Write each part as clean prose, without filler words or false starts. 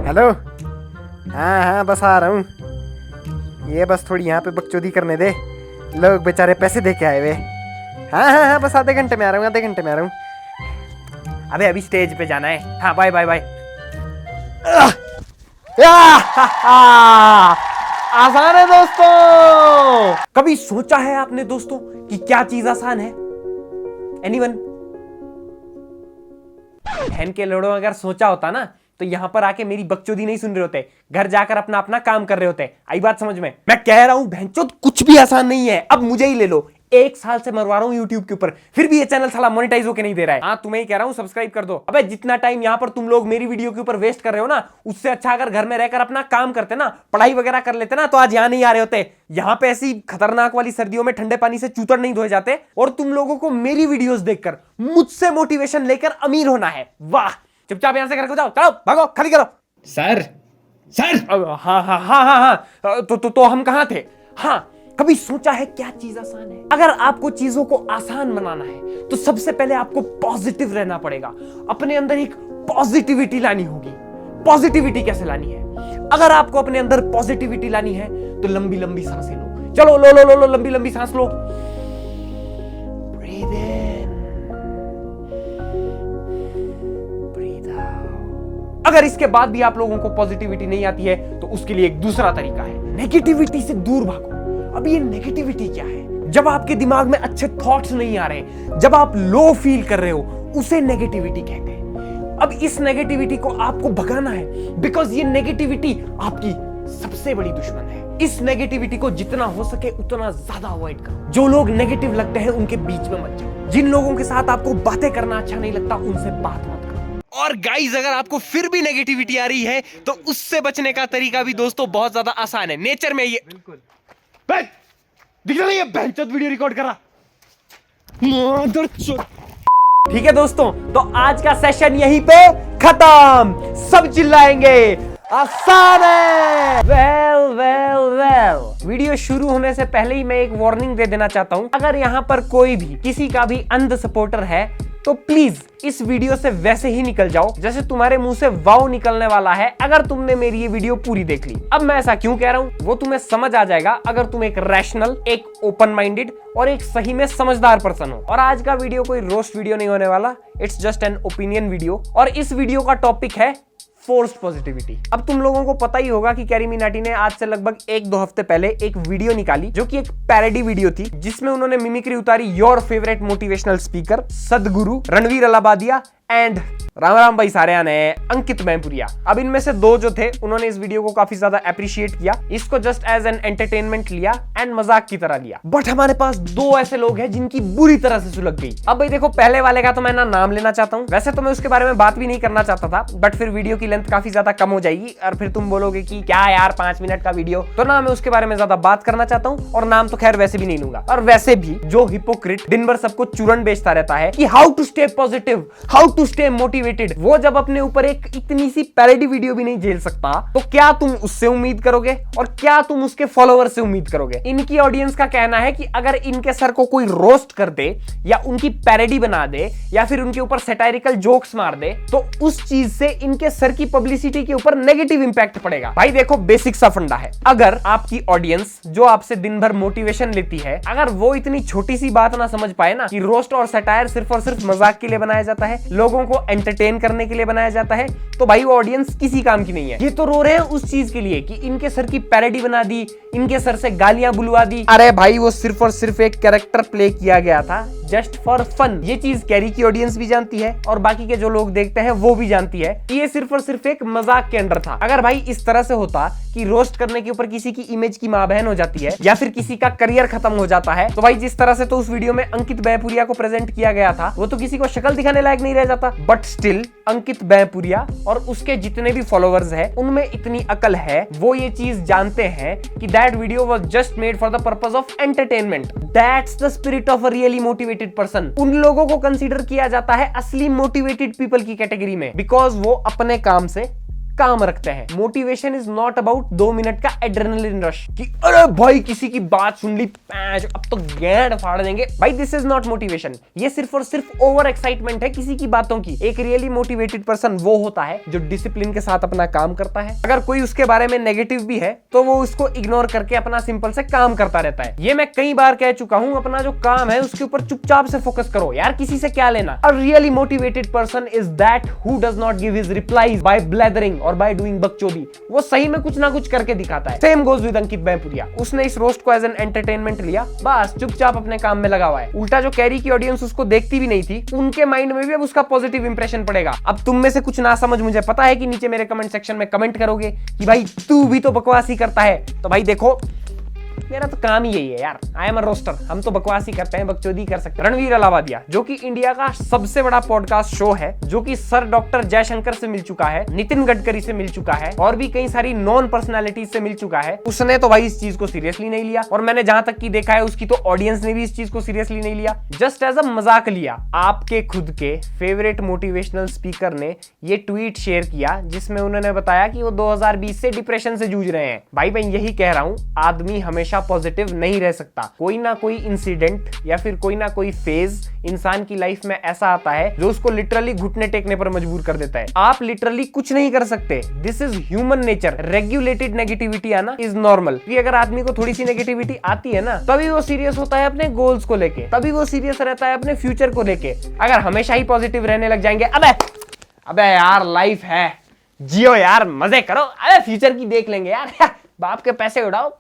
Hello. हाँ हाँ बस आ रहा हूँ। ये बस थोड़ी यहाँ पे बकचोदी करने दे, लोग बेचारे पैसे दे के आए हुए। हाँ हाँ हाँ बस आधे घंटे में आ रहा हूँ, आधे घंटे में आ रहा हूँ। अबे अभी स्टेज पे जाना है। हाँ बाय बाय बाय। आसान है दोस्तों। कभी सोचा है आपने दोस्तों कि क्या चीज आसान है? एनीवन? बहन के लोड़ों अगर सोचा होता ना तो यहां पर आके मेरी बकचोदी नहीं सुन रहे होते, घर जाकर अपना अपना काम कर रहे होते। आई बात समझ में? मैं कह रहा हूं बहनचोद कुछ भी आसान नहीं है। अब मुझे ही ले लो, 1 साल से मरवा रहा हूं यूट्यूब के ऊपर, फिर भी ये चैनल साला मोनेटाइज होके नहीं दे रहा है। हाँ तुम्हें ही कह रहा हूं सब्सक्राइब कर दो। अबे जितना टाइम यहां पर तुम लोग मेरी वीडियो के ऊपर वेस्ट कर रहे हो ना, उससे अच्छा अगर घर में रहकर अपना काम करते ना, पढ़ाई वगैरह कर लेते ना, तो आज यहां नहीं आ रहे होते। यहां पे ऐसी खतरनाक वाली सर्दियों में ठंडे पानी से चूतर नहीं धोए जाते। और तुम लोगों को मेरी वीडियोस देखकर मुझसे मोटिवेशन लेकर अमीर होना है। वाह, चुपचाप यहां से घर को जाओ, चलो भागो, खाली करो। सर सर हाँ हाँ हाँ हाँ हाँ तो हम कहां थे? हाँ, कभी सोचा है क्या चीज आसान है? अगर आपको चीजों को आसान बनाना है तो सबसे पहले आपको पॉजिटिव रहना पड़ेगा। अपने अंदर एक पॉजिटिविटी लानी होगी। पॉजिटिविटी कैसे लानी है? अगर आपको अपने अंदर पॉजिटिविटी लानी है तो लंबी लंबी सांसें लो। चलो लो लो लो लो, लंबी लंबी सांस लो। ब्रीथ इन, ब्रीथ आउट। अगर इसके बाद भी आप लोगों को पॉजिटिविटी नहीं आती है तो उसके लिए एक दूसरा तरीका है, नेगेटिविटी से दूर भागो। अब ये नेगेटिविटी क्या है? जब आपके दिमाग में अच्छे थॉट्स नहीं आ रहे, जब आप लो फील कर रहे हो, उसे नेगेटिविटी कहते हैं। अब इस नेगेटिविटी को आपको भगाना है, बिकॉज ये नेगेटिविटी आपकी सबसे बड़ी दुश्मन है। इस नेगेटिविटी को जितना हो सके उतना ज्यादा अवॉइड करो। जो लोग नेगेटिव लगते हैं उनके बीच में मत जाओ। जिन लोगों के साथ आपको बातें करना अच्छा नहीं लगता उनसे बात मत करो। और गाइस, अगर आपको फिर भी नेगेटिविटी आ रही है तो उससे बचने का तरीका भी दोस्तों बहुत ज्यादा आसान है। नेचर में ये बिल्कुल दिख रहा नहीं है, बहनचोद वीडियो रिकॉर्ड कर रहा। ठीक है दोस्तों, तो आज का सेशन यहीं पे खत्म। सब चिल्लाएंगे आसान है। वेल वेल वेल, वीडियो शुरू होने से पहले ही मैं एक वार्निंग दे देना चाहता हूं। अगर यहां पर कोई भी किसी का भी अंध सपोर्टर है तो प्लीज इस वीडियो से वैसे ही निकल जाओ जैसे तुम्हारे मुंह से वाव निकलने वाला है अगर तुमने मेरी ये वीडियो पूरी देख ली। अब मैं ऐसा क्यों कह रहा हूं वो तुम्हें समझ आ जाएगा अगर तुम एक रैशनल, एक ओपन माइंडेड और एक सही में समझदार पर्सन हो। और आज का वीडियो कोई रोस्ट वीडियो नहीं होने वाला, it's just an opinion video. और इस वीडियो का टॉपिक है फोर्स्ड पॉजिटिविटी। अब तुम लोगों को पता ही होगा कि कैरी मिनाटी ने आज से लगभग 1-2 हफ्ते पहले एक वीडियो निकाली जो कि एक पैरोडी वीडियो थी, जिसमें उन्होंने मिमिक्री उतारी योर फेवरेट मोटिवेशनल स्पीकर सदगुरु रणवीर अलाहाबादिया एंड राम भाई सारिया ने अंकित मैपुरिया। अब इनमें से 2 जो थे उन्होंने इस वीडियो को काफी ज्यादा अप्रिशिएट किया, इसको जस्ट एज एन एंटरटेनमेंट लिया एंड मजाक की तरह लिया। बट हमारे पास 2 ऐसे लोग हैं जिनकी बुरी तरह से सुलग गई। अब भाई देखो, पहले वाले का तो मैं ना नाम लेना चाहता हूं, वैसे तो मैं उसके बारे में बात भी नहीं करना चाहता था, बट फिर वीडियो की लेंथ काफी ज्यादा कम हो जाएगी और फिर तुम बोलोगे कि क्या यार 5 मिनट का वीडियो, तो ना मैं उसके बारे में ज्यादा बात करना चाहता हूं और नाम तो खैर वैसे भी नहीं लूंगा। और वैसे भी जो हिपोक्रिट दिन भर सबको चूरन बेचता रहता है कि how to stay positive, how to stay motivated, वो जब अपने ऊपर एक इतनी सी पैरोडी वीडियो भी नहीं झेल सकता तो क्या तुम उससे उम्मीद करोगे और क्या तुम उसके फॉलोअर से उम्मीद करोगे? इनकी ऑडियंस का कहना है कि अगर इनके सर को कोई रोस्ट कर दे या उनकी पैरोडी बना दे या फिर उनके ऊपर सैटारिकल जोक्स मार दे तो उस चीज से इनके सर की पब्लिसिटी के ऊपर नेगेटिव इंपैक्ट पड़ेगा। भाई देखो, बेसिक सा फंडा है, अगर आपकी ऑडियंस जो आपसे दिन भर मोटिवेशन लेती है, अगर वो इतनी छोटी सी बात ना समझ पाए ना कि रोस्ट और सटायर सिर्फ और सिर्फ मजाक के लिए बनाया जाता है, लोगों को एंटरटेन करने के लिए बनाया जाता है, तो भाई वो ऑडियंस किसी काम की नहीं है। ये तो रो रहे हैं उस चीज के लिए कि इनके सर की पैरोडी बना दी, इनके सर से गालियां बुलवा दी। अरे भाई, वो सिर्फ और सिर्फ एक कैरेक्टर प्ले किया गया था जस्ट फॉर फन। ये चीज कैरी की ऑडियंस भी जानती है और बाकी के जो लोग देखते हैं वो भी जानती है। ये सिर्फ और सिर्फ एक मजाक के अंदर था। अगर भाई इस तरह से होता कि रोस्ट करने के ऊपर किसी की इमेज की मां बहन हो जाती है या फिर किसी का करियर खत्म हो जाता है, तो भाई जिस तरह से तो उस वीडियो में अंकित मैपुरिया को प्रेजेंट किया गया था वो तो किसी को शक्ल दिखाने लायक नहीं रह जाता। बट स्टिल अंकित मैपुरिया और उसके जितने भी फॉलोअर्स हैं उनमें इतनी अकल है, वो ये चीज जानते हैं कि that video was just made for the purpose of entertainment. That's the spirit of a really motivated person. उन लोगों को कंसीडर किया जाता है असली मोटिवेटेड पीपल की कैटेगरी में, बिकॉज वो अपने काम से काम रखते हैं। Motivation is not about 2 minute का एड्रेनलिन रश कि अरे भाई किसी की बात सुन ली पैच अब तो गैंड फाड़ देंगे। भाई दिस इज नॉट मोटिवेशन, ये सिर्फ और सिर्फ ओवर एक्साइटमेंट है किसी की बातों की। एक रियली मोटिवेटेड पर्सन वो होता है जो डिसिप्लिन के साथ अपना काम करता है। अगर कोई उसके बारे में नेगेटिव भी है तो वो उसको इग्नोर करके अपना सिंपल से काम करता रहता है। ये मैं कई बार कह चुका हूं, अपना जो काम है उसके ऊपर चुपचाप से फोकस करो यार, किसी से क्या लेना। A really motivated person is that who does not give his replies by blathering और बाय डूइंग बकचोदी। वो सही में कुछ ना कुछ करके दिखाता है। सेम गोज विद अंकित बैंपुरिया, उसने इस रोस्ट को एज एन एंटरटेनमेंट लिया, बस चुपचाप अपने काम में लगा हुआ है। उल्टा जो कैरी की ऑडियंस उसको देखती भी नहीं थी, उनके माइंड में भी अब उसका पॉजिटिव इंप्रेशन पड़ेगा। अब तुम में से कुछ ना समझ मुझे पता है कि नीचे मेरे कमेंट सेक्शन में कमेंट करोगे कि भाई तू भी तो बकवास ही करता है। तो भाई देखो, मेरा तो काम ही यही है यार, आई एम अ रोस्टर। हम तो बकवास ही करते हैं, बकचोदी कर सकते हैं। रणवीर अलावादिया जो कि इंडिया का सबसे बड़ा पॉडकास्ट शो है, जो कि सर डॉक्टर जयशंकर से मिल चुका है, नितिन गडकरी से मिल चुका है और भी कई सारी नॉन पर्सनालिटीज से मिल चुका है, उसने तो भाई इस चीज को सीरियसली नहीं लिया। और मैंने जहां तक की देखा है उसकी तो ऑडियंस ने भी इस चीज को सीरियसली नहीं लिया, जस्ट एज अ मजाक लिया। आपके खुद के फेवरेट मोटिवेशनल स्पीकर ने ये ट्वीट शेयर किया जिसमें उन्होंने बताया कि वो 2020 से डिप्रेशन से जूझ रहे हैं। भाई मैं यही कह रहा हूं, आदमी हमेशा पॉजिटिव नहीं रह सकता। कोई ना कोई इंसिडेंट या फिर कोई ना कोई फेज इंसान की लाइफ में ऐसा आता है जो उसको लिटरली घुटने टेकने पर मजबूर कर देता है। आप लिटरली कुछ नहीं कर सकते, this is human nature. Regulated negativity आना इज नॉर्मल। अगर आदमी को थोड़ी सी नेगेटिविटी आती है ना, तभी वो सीरियस होता है अपने गोल्स को लेके, तभी वो सीरियस रहता है अपने फ्यूचर को लेके। अगर हमेशा ही पॉजिटिव रहने लग जाएंगे, अबे यार लाइफ है, जियो यार, मजे करो, अरे फ्यूचर की देख लेंगे यार, बाप के पैसे उड़ाओ।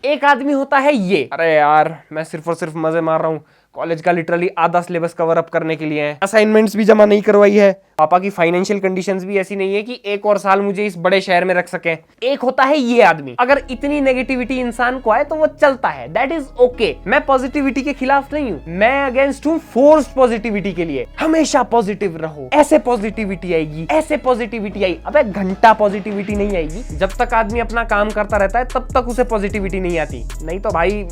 एक आदमी होता है ये, अरे यार मैं सिर्फ और सिर्फ मजे मार रहा हूं, कॉलेज का लिटरली आधा सिलेबस कवर अप करने के लिए है, असाइनमेंट्स भी जमा नहीं करवाई है, पापा की फाइनेंशियल कंडीशंस भी ऐसी नहीं है कि एक और साल मुझे इस बड़े शहर में रख सके। एक होता है ये आदमी। अगर इतनी नेगेटिविटी इंसान को आए तो वो चलता है, दैट इज ओके। मैं पॉजिटिविटी के खिलाफ नहीं हूं, मैं अगेंस्ट हूं फोर्स्ड पॉजिटिविटी के लिए। हमेशा पॉजिटिव रहो, ऐसे पॉजिटिविटी आएगी, ऐसे पॉजिटिविटी आई, अबे घंटा पॉजिटिविटी नहीं आएगी। जब तक आदमी अपना काम करता रहता है तब तक उसे पॉजिटिविटी नहीं आती, नहीं तो भाई।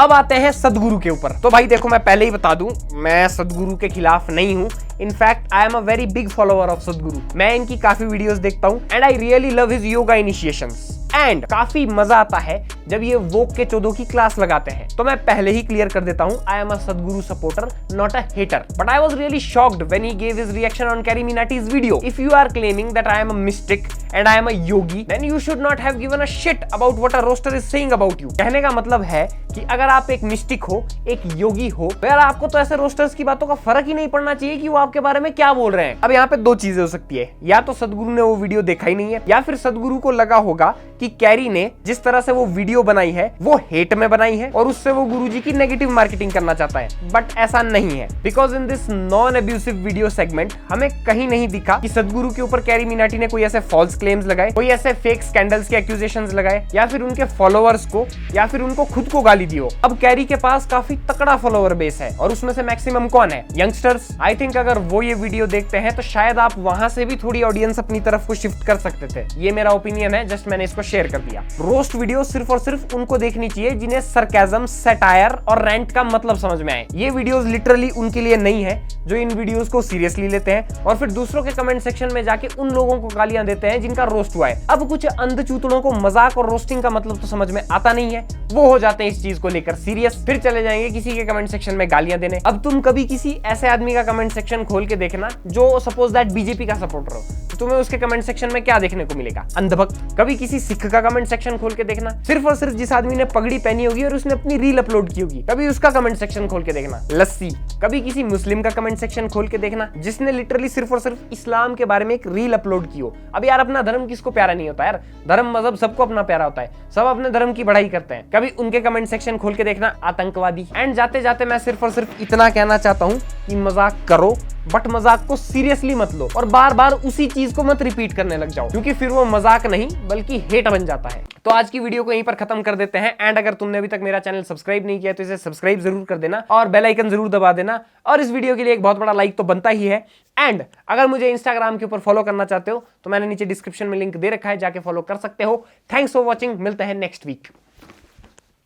अब आते हैं सदगुरु के ऊपर। तो भाई देखो, मैं पहले ही बता दूं, मैं सदगुरु के खिलाफ नहीं हूं। In fact I am a very big follower of सदगुरु। मैं इनकी काफी वीडियोस देखता हूं and I really love his yoga इनिशिएशंस। And काफी मजा आता है जब ये वोक के चौदो की क्लास लगाते हैं। तो मैं पहले ही क्लियर कर देता हूं, आई am a Sadhguru supporter, not a hater. But I was really shocked when he gave his reaction on Carry Minati's video. If you are claiming that I am a mystic and I am a yogi, then you should not have given a shit about what a roaster is saying about you. कहने का मतलब है कि अगर आप एक mistake हो, एक योगी हो, तो यार आपको तो ऐसे रोस्टर्स की बातों का फर्क ही नहीं पड़ना चाहिए कि वो आपके बारे में क्या बोल रहे हैं। अब यहाँ पे दो चीजें हो सकती है, या तो सदगुरु ने वो वीडियो देखा ही नहीं है, या फिर सदगुरु को लगा होगा कि कैरी ने जिस तरह से वो वीडियो बनाई है वो हेट में बनाई है और उससे वो गुरुजी की नेगेटिव मार्केटिंग करना चाहता है। बट ऐसा नहीं है, because in this non abusive video segment हमें कहीं नहीं दिखा कि सदगुरु के ऊपर कैरी मिनाटी ने कोई ऐसे फॉल्स क्लेम्स लगाए, कोई ऐसे फेक स्कैंडल्स के एक्यूजेशंस लगाए, या फिर उनके फॉलोअर्स को या फिर उनको खुद को गाली दी हो। अब कैरी के पास काफी तकड़ा फॉलोअर बेस है और उसमें से मैक्सिमम कौन है? यंगस्टर्स। आई थिंक अगर वो ये वीडियो देखते हैं तो शायद आप वहां से भी थोड़ी ऑडियंस अपनी तरफ को शिफ्ट कर सकते थे। ये मेरा ओपिनियन है, जस्ट मैंने इसको शेयर कर दिया। रोस्ट वीडियो सिर्फ और सिर्फ उनको देखनी चाहिए जिन्हें सरकाज़म, सैटायर और रैंट का मतलब समझ में आए। ये वीडियोस लिटरली उनके लिए नहीं है जो इन वीडियोस को सीरियसली लेते हैं और फिर दूसरों के कमेंट सेक्शन में जाके उन लोगों को गालियां देते हैं जिनका रोस्ट हुआ है। अब कुछ अंधचूतड़ों को मजाक और रोस्टिंग का मतलब तो समझ में आता नहीं है, वो हो जाते हैं इस चीज को लेकर सीरियस, फिर चले जाएंगे किसी के कमेंट सेक्शन में गालियां देने। अब तुम कभी किसी ऐसे आदमी का कमेंट सेक्शन खोल के देखना जो सपोज दैट बीजेपी का सपोर्टर हो, तो तुम्हें उसके कमेंट सेक्शन में क्या देखने को मिलेगा? अंधभक्त। कभी किसी सिख का कमेंट सेक्शन खोल के देखना, सिर्फ और सिर्फ जिस आदमी ने पगड़ी पहनी होगी और उसने अपनी रील अपलोड की होगी, कभी उसका कमेंट सेक्शन खोल के देखना, लस्सी। कभी किसी मुस्लिम का कमेंट सेक्शन खोल के देखना जिसने लिटरली सिर्फ और सिर्फ इस्लाम के बारे में एक रील अपलोड की हो। अब यार अपना धर्म किसको प्यारा नहीं होता यार? धर्म मजहब सबको अपना प्यारा होता है, सब अपने धर्म की बढ़ाई करते हैं। कभी उनके कमेंट सेक्शन खोल के देखना, आतंकवादी। एंड जाते जाते मैं सिर्फ और सिर्फ इतना कहना चाहता हूँ कि मजाक करो बट मजाक को सीरियसली मत लो और बार बार उसी चीज को मत रिपीट करने लग जाओ, क्योंकि फिर वो मजाक नहीं बल्कि हेट बन जाता है। तो आज की वीडियो को यहीं पर खत्म कर देते हैं। एंड अगर तुमने अभी तक मेरा चैनल सब्सक्राइब नहीं किया तो इसे सब्सक्राइब जरूर कर देना और बेल आइकन जरूर दबा देना, और इस वीडियो के लिए एक बहुत बड़ा लाइक तो बनता ही है। एंड अगर मुझे इंस्टाग्राम के ऊपर फॉलो करना चाहते हो तो मैंने नीचे डिस्क्रिप्शन में लिंक दे रखा है, जाके फॉलो कर सकते हो। थैंक्स फॉर वॉचिंग, मिलते हैं नेक्स्ट वीक।